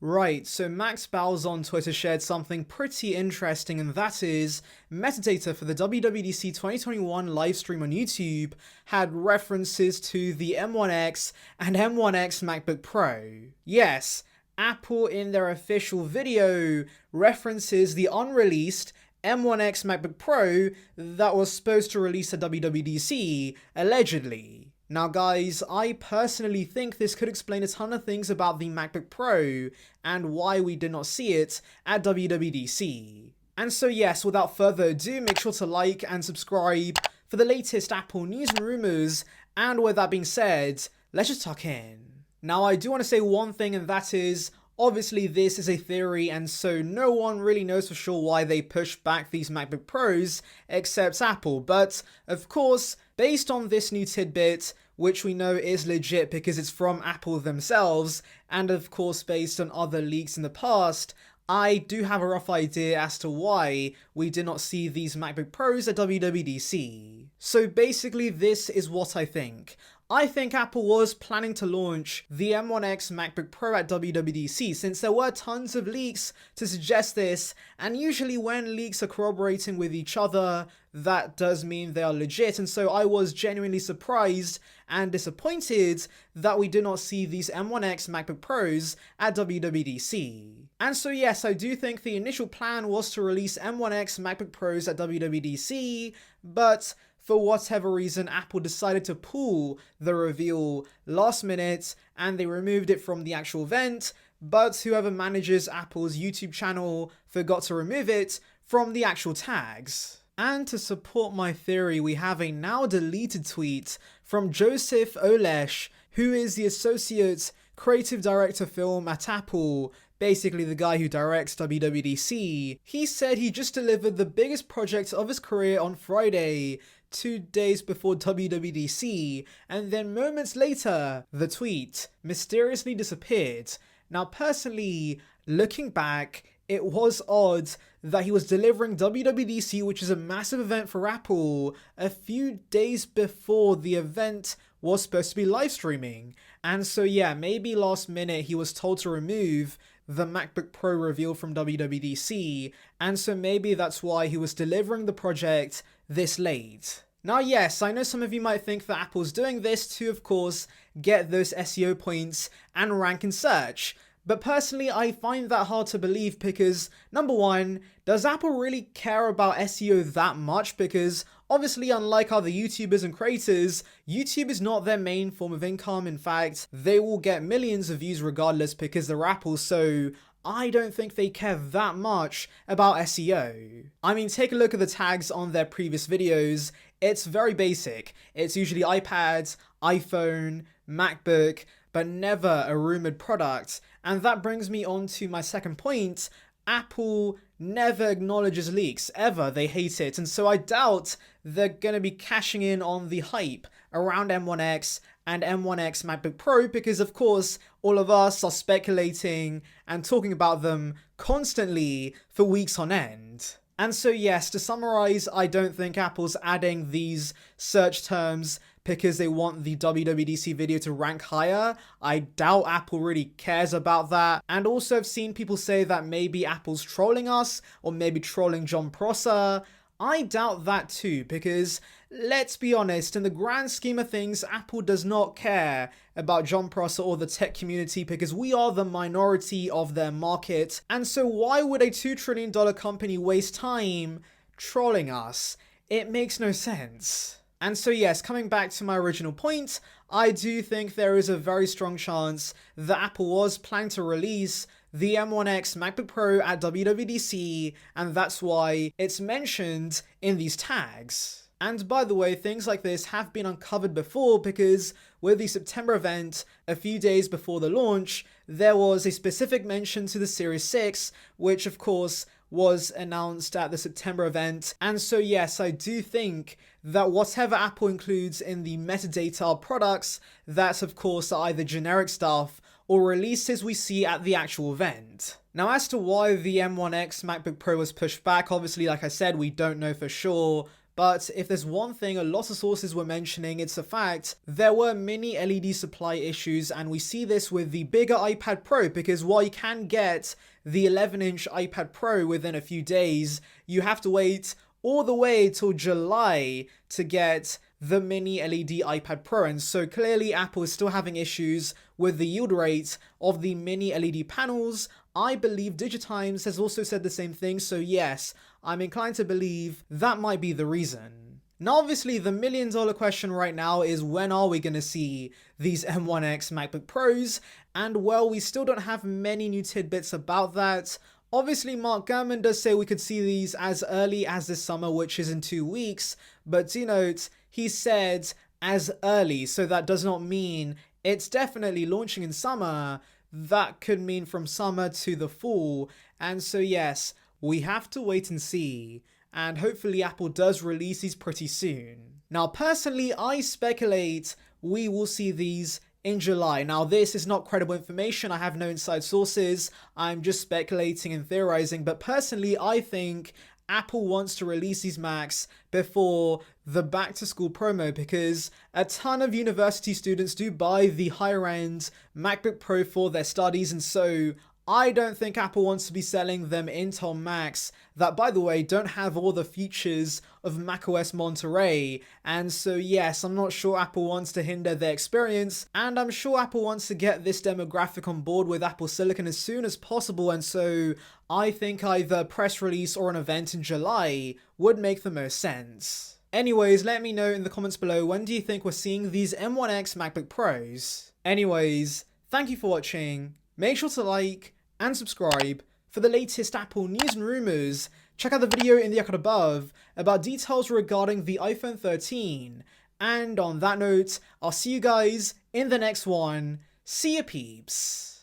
Right, so Max Bowles on Twitter shared something pretty interesting, and that is metadata for the WWDC 2021 livestream on YouTube had references to the M1X and M1X MacBook Pro. Yes, Apple in their official video references the unreleased M1X MacBook Pro that was supposed to release at WWDC, allegedly. Now guys, I personally think this could explain a ton of things about the MacBook Pro and why we did not see it at WWDC. And so yes, without further ado, make sure to like and subscribe for the latest Apple news and rumors, and with that being said, let's just tuck in. Now I do want to say one thing, and that is, obviously this is a theory, and so no one really knows for sure why they pushed back these MacBook Pros except Apple, but of course, based on this new tidbit, which we know is legit because it's from Apple themselves, and of course based on other leaks in the past, I do have a rough idea as to why we did not see these MacBook Pros at WWDC. So basically this is what I think. I think Apple was planning to launch the M1X MacBook Pro at WWDC, since there were tons of leaks to suggest this, and usually when leaks are corroborating with each other, that does mean they are legit, and so I was genuinely surprised and disappointed that we did not see these M1X MacBook Pros at WWDC. And so yes, I do think the initial plan was to release M1X MacBook Pros at WWDC, but for whatever reason, Apple decided to pull the reveal last minute and they removed it from the actual event, but whoever manages Apple's YouTube channel forgot to remove it from the actual tags. And to support my theory, we have a now deleted tweet from Joseph Olesh, who is the Associate Creative Director Film at Apple, basically the guy who directs WWDC. He said he just delivered the biggest project of his career on Friday, 2 days before WWDC, and then moments later, the tweet mysteriously disappeared. Now personally, looking back, it was odd that he was delivering WWDC, which is a massive event for Apple, a few days before the event was supposed to be live streaming. And so yeah, maybe last minute he was told to remove the MacBook Pro reveal from WWDC, and so maybe that's why he was delivering the project this late. Now yes, I know some of you might think that Apple's doing this to, of course, get those SEO points and rank in search. But personally, I find that hard to believe because, number one, does Apple really care about SEO that much? Because obviously, unlike other YouTubers and creators, YouTube is not their main form of income. In fact, they will get millions of views regardless because they're Apple, so I don't think they care that much about SEO. I mean, take a look at the tags on their previous videos. It's very basic. It's usually iPad, iPhone, MacBook, but never a rumored product. And that brings me on to my second point. Apple never acknowledges leaks, ever. They hate it. And so I doubt they're going to be cashing in on the hype around M1X and M1X MacBook Pro because, of course, all of us are speculating and talking about them constantly for weeks on end. And so yes, to summarize, I don't think Apple's adding these search terms because they want the WWDC video to rank higher. I doubt Apple really cares about that. And also I've seen people say that maybe Apple's trolling us or maybe trolling John Prosser. I doubt that too, because let's be honest, in the grand scheme of things, Apple does not care about John Prosser or the tech community because we are the minority of their market. And so why would a $2 trillion company waste time trolling us? It makes no sense. And so yes, coming back to my original point, I do think there is a very strong chance that Apple was planning to release the M1X MacBook Pro at WWDC, and that's why it's mentioned in these tags. And by the way, things like this have been uncovered before because with the September event, a few days before the launch, there was a specific mention to the Series 6, which of course was announced at the September event. And so yes, I do think that whatever Apple includes in the metadata products, that's of course either generic stuff or releases we see at the actual event. Now as to why the M1X MacBook Pro was pushed back, obviously like I said, we don't know for sure, But if there's one thing a lot of sources were mentioning, it's the fact there were mini LED supply issues, and we see this with the bigger iPad Pro, because while you can get the 11-inch iPad Pro within a few days, you have to wait all the way till July to get the mini LED iPad Pro. And so clearly Apple is still having issues with the yield rate of the mini LED panels. I believe Digitimes has also said the same thing, so yes, I'm inclined to believe that might be the reason. Now obviously the million-dollar question right now is, when are we going to see these M1X MacBook Pros? And well, we still don't have many new tidbits about that. Obviously, Mark Gurman does say we could see these as early as this summer, which is in 2 weeks, but do note, he said as early, so that does not mean it's definitely launching in summer. That could mean from summer to the fall, and so yes, we have to wait and see, and hopefully Apple does release these pretty soon. Now personally, I speculate we will see these in July. Now this is not credible information, I have no inside sources, I'm just speculating and theorizing, but personally I think Apple wants to release these Macs before the back to school promo, because a ton of university students do buy the higher end MacBook Pro for their studies, and so I don't think Apple wants to be selling them Intel Macs that, by the way, don't have all the features of macOS Monterey. And so yes, I'm not sure Apple wants to hinder their experience, and I'm sure Apple wants to get this demographic on board with Apple Silicon as soon as possible, and so I think either a press release or an event in July would make the most sense. Anyways, let me know in the comments below, when do you think we're seeing these M1X MacBook Pros? Anyways, thank you for watching, make sure to like and subscribe for the latest Apple news and rumors. Check out the video in the icon above about details regarding the iPhone 13. And on that note, I'll see you guys in the next one. See ya, peeps.